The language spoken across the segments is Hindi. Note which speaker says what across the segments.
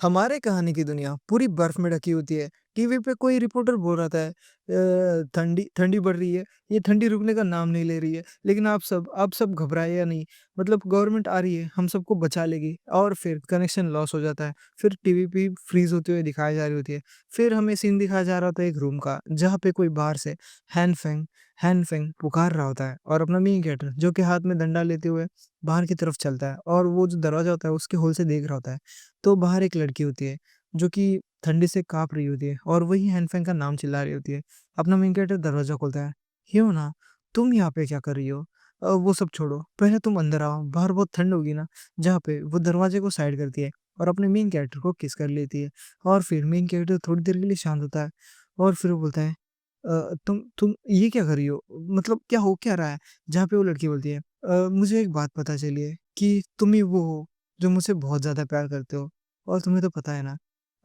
Speaker 1: हमारे कहानी की दुनिया पूरी बर्फ में ढकी होती है। टीवी पे कोई रिपोर्टर बोल रहा था ठंडी ठंडी बढ़ रही है, ये ठंडी रुकने का नाम नहीं ले रही है। लेकिन आप सब घबराए या नहीं? मतलब गवर्नमेंट आ रही है, हम सबको बचा लेगी और फिर कनेक्शन लॉस हो जाता है। फिर टीवी पे फ्रीज़ होते हुए दिखाई जा रही होती है। फिर हमें सीन दिखाया जा रहा होता है एक रूम का, जहाँ पे कोई बाहर से हैन फेंग पुकार रहा होता है और अपना मेन कैरेक्टर जो कि हाथ में डंडा लेते हुए बाहर की तरफ चलता है और वो जो दरवाज़ा होता है उसके होल से देख रहा होता है। तो बाहर एक लड़की होती है, जो कि ठंडी से काँप रही होती है और वही हैनफैंग का नाम चिल्ला रही होती है। अपना मेन कैरेक्टर दरवाज़ा खोलता है, "ह्योना, तुम यहाँ पे क्या कर रही हो? वो सब छोड़ो, पहले तुम अंदर आओ, बाहर बहुत ठंड होगी ना।" जहाँ पे वो दरवाज़े को साइड करती है और अपने मेन कैरेक्टर को किस कर लेती है और फिर मेन कैरेक्टर थोड़ी देर के लिए शांत होता है और फिर वो बोलता है, तुम ये क्या कर रही हो? मतलब क्या हो क्या रहा है?" जहाँ पे वो लड़की बोलती है, मुझे एक बात पता चली है कि तुम ही वो हो, जो मुझसे बहुत ज़्यादा प्यार करते हो। और तुम्हें तो पता है ना,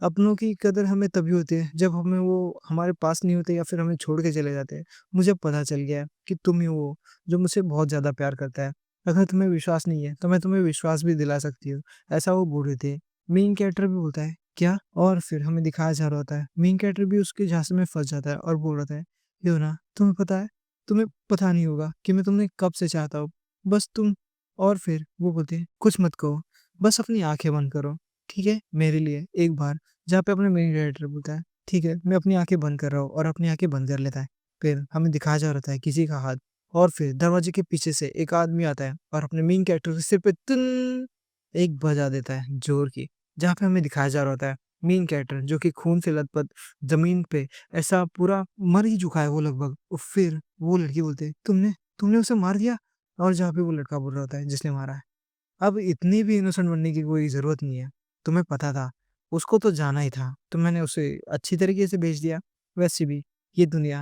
Speaker 1: अपनों की कदर हमें तभी होती है जब हमें वो हमारे पास नहीं होते या फिर हमें छोड़ के चले जाते हैं। मुझे अब पता चल गया है कि तुम ही वो हो, जो मुझसे बहुत ज़्यादा प्यार करता है। अगर तुम्हें विश्वास नहीं है, तो मैं तुम्हें विश्वास भी दिला सकती हूँ। ऐसा वो बोल रहे थे। मेन कैरेक्टर भी बोलता है, क्या? और फिर हमें दिखाया जा रहा होता है, मेन कैरेक्टर भी उसके झांसे में फँस जाता है और बोल रहा था, "ह्योना, तुम्हें पता है, तुम्हें पता नहीं होगा कि मैं तुम्हें कब से चाहता हूँ। बस तुम" और फिर वो बोलते हैं, "कुछ मत कहो, बस अपनी आँखें बंद करो।" ठीक है? मेरे लिए एक बार, जहाँ पे अपने मेन डायरेक्टर बोलता है, "ठीक है, मैं अपनी आँखें बंद कर रहा हूँ" और अपनी आँखें बंद कर लेता है। फिर हमें दिखाया जा रहा था किसी का हाथ और फिर दरवाजे के पीछे से एक आदमी आता है और अपने मेन कैरेक्टर के सिर पे तुन एक बजा देता है ज़ोर की। जहाँ पे हमें दिखाया जा रहा होता है मेन कैरेक्टर जो कि खून से लथपथ ज़मीन पे ऐसा पूरा मर ही चुका है वो लगभग। और फिर वो लड़की बोलती है, "तुमने तुमने उसे मार दिया?" और जहाँ पे वो लड़का बोल रहा होता है जिसने मारा है। अब इतनी भी इनोसेंट बनने की कोई ज़रूरत नहीं है। तुम्हें पता था, उसको तो जाना ही था, तो मैंने उसे अच्छी तरीके से भेज दिया। वैसे भी ये दुनिया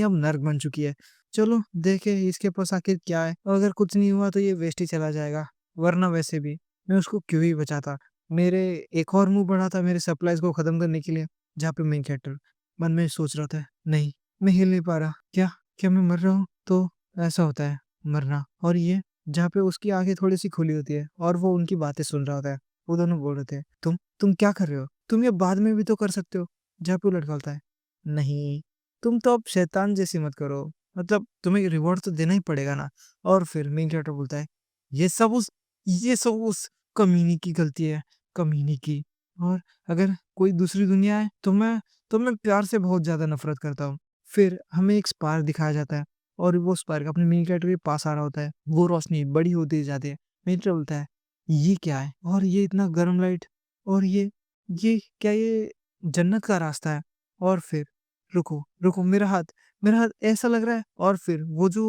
Speaker 1: अब नर्क बन चुकी है। चलो देखें इसके पास आखिर क्या है, और अगर कुछ नहीं हुआ तो ये वेस्ट ही चला जाएगा। वरना वैसे भी मैं उसको क्यों ही बचाता। मेरे एक और मुँह बढ़ा था मेरे सप्लाइज़ को ख़त्म करने के लिए, जहाँ पे मेन कैरेक्टर मन में सोच रहा था, नहीं, मैं हिल नहीं पा रहा। क्या क्या मैं मर रहा हूँ? तो ऐसा होता है मरना। और ये जहाँ पे उसकी आँखें थोड़ी-सी खुली होती है और वो उनकी बातें सुन रहा होता है। वो दोनों बोल रहे थे, तुम क्या कर रहे हो? तुम ये बाद में भी तो कर सकते हो।" जहाँ पे वो लड़का बोलता है, "नहीं, तुम तो अब शैतान जैसी मत करो। मतलब तुम्हें रिवॉर्ड तो देना ही पड़ेगा ना।" और फिर मेन कैरेक्टर बोलता है, "ये सब उस ये सब उस कमीने की गलती है, कमीने की। और अगर कोई दूसरी दुनिया है तो मैं प्यार से बहुत ज़्यादा नफ़रत करता हूँ।" फिर हमें एक स्पार्क दिखाया जाता है और वो स्पार्क अपने मेन कैरेक्टर के पास आ रहा होता है। वो रोशनी बड़ी होती जाती है। मित्र बोलता है, "ये क्या है? और ये इतना गर्म लाइट, और ये क्या ये जन्नत का रास्ता है?" और फिर रुको मेरा हाथ ऐसा लग रहा है, और फिर वो जो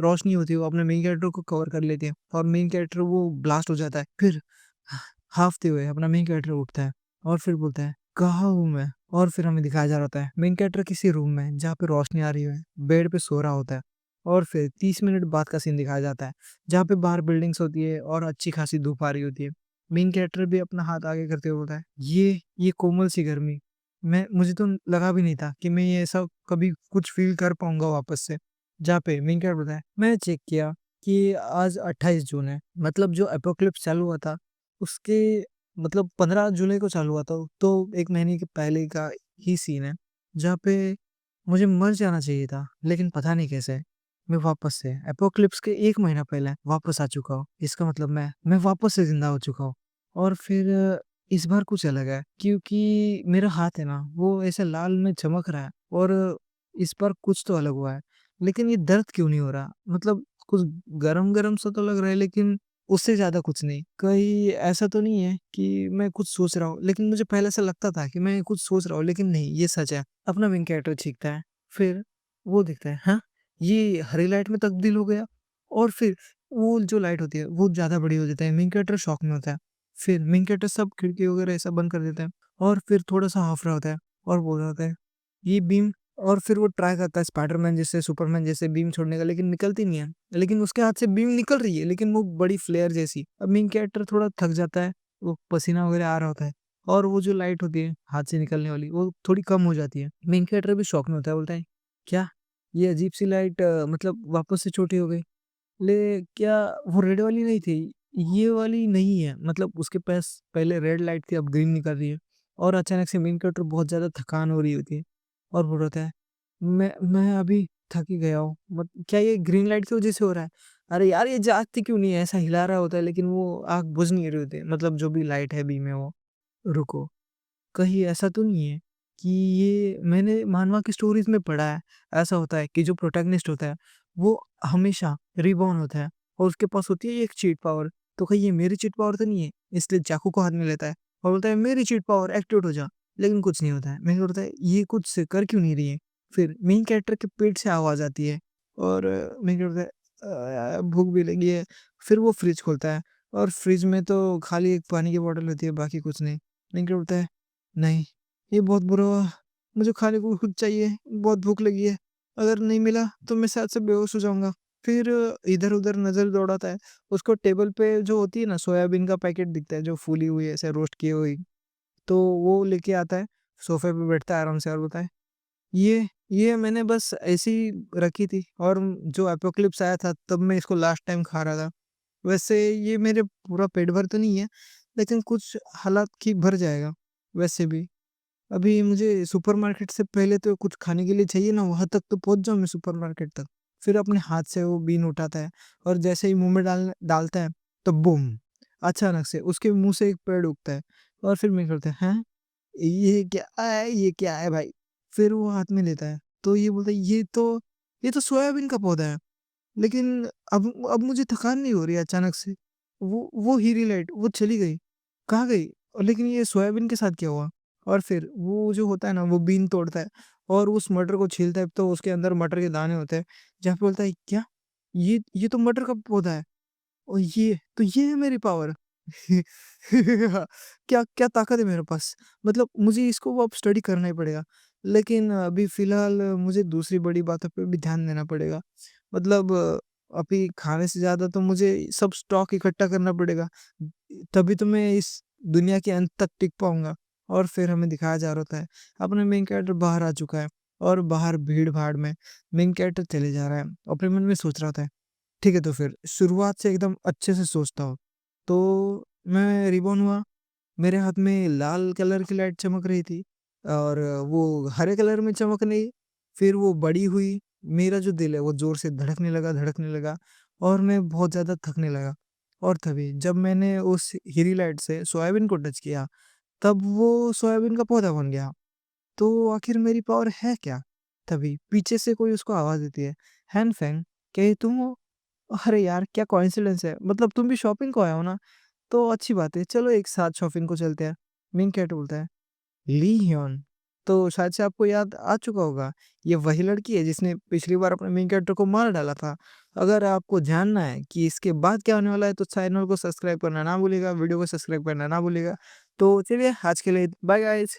Speaker 1: रोशनी होती है वो अपने मेन कैरेक्टर को कवर कर लेती है और मेन कैरेक्टर वो ब्लास्ट हो जाता है। फिर हाँफते हुए अपना मेन कैरेक्टर उठता है और फिर बोलता है, "कहाँ हूँ मैं?" और फिर हमें दिखाया जा रहा होता है मेन कैरेक्टर किसी रूम में है जहाँ पे रोशनी आ रही है, बेड पे सो रहा होता है। और फिर 30 मिनट बाद का सीन दिखाया जाता है, जहाँ पे बाहर बिल्डिंग्स होती है और अच्छी खासी धूप आ रही होती है। मेन कैरेक्टर भी अपना हाथ आगे करते हुए बोलता है, ये कोमल सी गर्मी, मैं मुझे तो लगा भी नहीं था कि मैं ये ऐसा कभी कुछ फ़ील कर पाऊँगा वापस से। जहाँ पे मेन कैरेक्टर बोलता है, "मैंने चेक किया कि आज 28 जून है, मतलब जो एपोकलिप्स चालू हुआ था, उसके मतलब 15 जुलाई को चालू हुआ था, तो 1 महीने के पहले का ही सीन है, जहाँ पे मुझे मर जाना चाहिए था, लेकिन पता नहीं कैसे मैं वापस से एपोकलिप्स के 1 महीना पहले वापस आ चुका हूँ। इसका मतलब मैं वापस से ज़िंदा हो चुका हूँ। और फिर इस बार कुछ अलग है, क्योंकि मेरा हाथ है ना, वो ऐसे लाल में चमक रहा है और इस बार कुछ तो अलग हुआ है। लेकिन ये दर्द क्यों नहीं हो रहा? मतलब कुछ गरम-गरम सा तो लग रहा है, लेकिन उससे ज़्यादा कुछ नहीं। कहीं ऐसा तो नहीं है कि मैं कुछ सोच रहा हूँ, लेकिन मुझे पहले ऐसा लगता था कि मैं कुछ सोच रहा हूँ, लेकिन नहीं, ये सच है। अपना मेन कैरेक्टर चीखता है, फिर वो दिखता है, हाँ, ये हरी लाइट में तब्दील हो गया। और फिर वो जो लाइट होती है, वो ज़्यादा बड़ी हो जाती है, मेन कैरेक्टर शॉक में होता है। फिर मेन कैरेक्टर सब खिड़की वगैरह ऐसा बंद कर देता है और फिर थोड़ा-सा हँफ रहा होता है और बोल रहा होता है, ये बीम। और फिर वो ट्राई करता है स्पाइडरमैन जैसे, सुपरमैन जैसे बीम छोड़ने का, लेकिन निकलती नहीं है। लेकिन उसके हाथ से बीम निकल रही है, लेकिन वो बड़ी फ्लेयर जैसी। अब मेन कैरेक्टर थोड़ा थक जाता है, वो पसीना वगैरह आ रहा होता है और वो जो लाइट होती है हाथ से निकलने वाली, वो थोड़ी कम हो जाती है। मेन कैरेक्टर भी शॉक में होता है, बोलता है, "क्या? ये अजीब सी लाइट मतलब वापस से छोटी हो गई? क्या वो रेड वाली नहीं थी? ये वाली नहीं है, मतलब उसके पास पहले रेड लाइट थी, अब ग्रीन निकल रही है और अचानक से मेन कैरेक्टर बहुत ज़्यादा थकान हो रही होती है और बोल रहा है, मैं अभी थक ही गया हूँ। क्या ये ग्रीन लाइट की वज़ह से हो रहा है? अरे यार, ये जागती क्यों नहीं है? ऐसा हिला रहा होता है लेकिन वो आँख बुझ नहीं रही होती है, मतलब जो भी लाइट है बीम है वो। रुको, कहीं ऐसा तो नहीं है कि ये मैंने मानवा की स्टोरीज़ में पढ़ा है, ऐसा होता है कि जो प्रोटैगनिस्ट होता है, वो हमेशा रिबॉर्न होता है और उसके पास होती है एक चीट पावर। तो कहीं ये मेरी चीट पावर तो नहीं है? इसलिए चाकू को हाथ में लेता है और बोलता है मेरी चीट पावर एक्टिवेट हो जा, लेकिन कुछ नहीं होता है। मेरे को लगता है ये कुछ से कर क्यों नहीं रही है? फिर मेन कैरेक्टर के पेट से आवाज़ आती है और मेरे को लगता है भूख भी लगी है। फिर वो फ्रिज खोलता है और फ्रिज में तो खाली एक पानी की बॉटल होती है, बाकी कुछ नहीं। मेन कैरेक्टर बोलता है नहीं, ये बहुत बुरा हुआ। मुझे खाने को कुछ चाहिए, बहुत भूख लगी है। अगर नहीं मिला तो मैं शायद से बेहोश हो जाऊँगा। फिर इधर-उधर नज़र दौड़ाता है। उसको टेबल पे जो होती है ना सोयाबीन का पैकेट दिखता है जो फूली हुई है ऐसे रोस्ट की हुई। तो वो लेके आता है, सोफ़े पे बैठता है आराम से और बोलता है, ये मैंने बस ऐसे ही रखी थी और जो एपोकलिप्स आया था तब मैं इसको लास्ट टाइम खा रहा था। वैसे ये मेरे पूरा पेट भर तो नहीं है, लेकिन कुछ हालात ठीक भर जाएगा वैसे भी। अभी मुझे सुपरमार्केट से पहले तो कुछ खाने के लिए चाहिए ना, वहाँ तक तो पहुँच जाऊँ मैं सुपरमार्केट तक। फिर अपने हाथ से वो बीन उठाता है और जैसे ही मुँह में डालता है, तो बूम! अचानक से उसके मुँह से एक पेड़ उगता है और फिर मैं करता है, हैं? ये क्या है? ये क्या है भाई? फिर वो हाथ में लेता है, तो ये बोलता है, ये तो सोयाबीन का पौधा है। लेकिन अब मुझे थकान नहीं हो रही है अचानक से। वो हीरी लाइट वो चली गई, कहाँ गई? और लेकिन ये सोयाबीन के साथ क्या हुआ? और फिर वो जो होता है ना वो बीन तोड़ता है और उस मटर को छीलता है तो उसके अंदर मटर के दाने होते हैं। जहाँ पे बोलता है क्या? ये तो मटर का पौधा है और ये है मेरी पावर। क्या क्या ताकत है मेरे पास? मतलब मुझे इसको अब स्टडी करना ही पड़ेगा। लेकिन अभी फ़िलहाल मुझे दूसरी बड़ी बातों पे भी ध्यान देना पड़ेगा। मतलब अभी खाने से ज़्यादा तो मुझे सब स्टॉक इकट्ठा करना पड़ेगा। तभी तो मैं इस दुनिया के अंत तक टिक पाऊँगा। और फिर हमें दिखाया जा रहा होता है, अपना मेन कैरेक्टर बाहर आ चुका है और बाहर भीड़-भाड़ में मेन कैरेक्टर चले जा रहा है। अपने मन में सोच रहा होता है, ठीक है तो फिर शुरुआत से एकदम अच्छे से सोचता हूँ। तो मैं रिबॉर्न हुआ, मेरे हाथ में लाल कलर की लाइट चमक रही थी और वो हरे कलर में चमक रही, फिर वो बड़ी हुई, मेरा जो दिल है वो ज़ोर से धड़कने लगा और मैं बहुत ज़्यादा थकने लगा। और तभी जब मैंने उस हीरी लाइट से सोयाबीन को टच किया, तब वो सोयाबीन का पौधा बन गया। तो आखिर मेरी पावर है क्या? तभी पीछे से कोई उसको आवाज़ देती है, "हैन फैंग, क्या ये तुम हो?" अरे यार! क्या कोइंसिडेंस है, मतलब तुम भी शॉपिंग को आए हो ना? तो अच्छी बात है, चलो एक साथ शॉपिंग को चलते हैं। मिंग कैट बोलता है, ली ह्योन। तो शायद से आपको याद आ चुका होगा, ये वही लड़की है जिसने पिछली बार अपने मेन कैरेक्टर को मार डाला था। अगर आपको जानना है कि इसके बाद क्या होने वाला है तो चैनल को सब्सक्राइब करना ना भूलिएगा, वीडियो को सब्सक्राइब करना ना भूलिएगा। तो चलिए आज के लिए बाय गाइज़।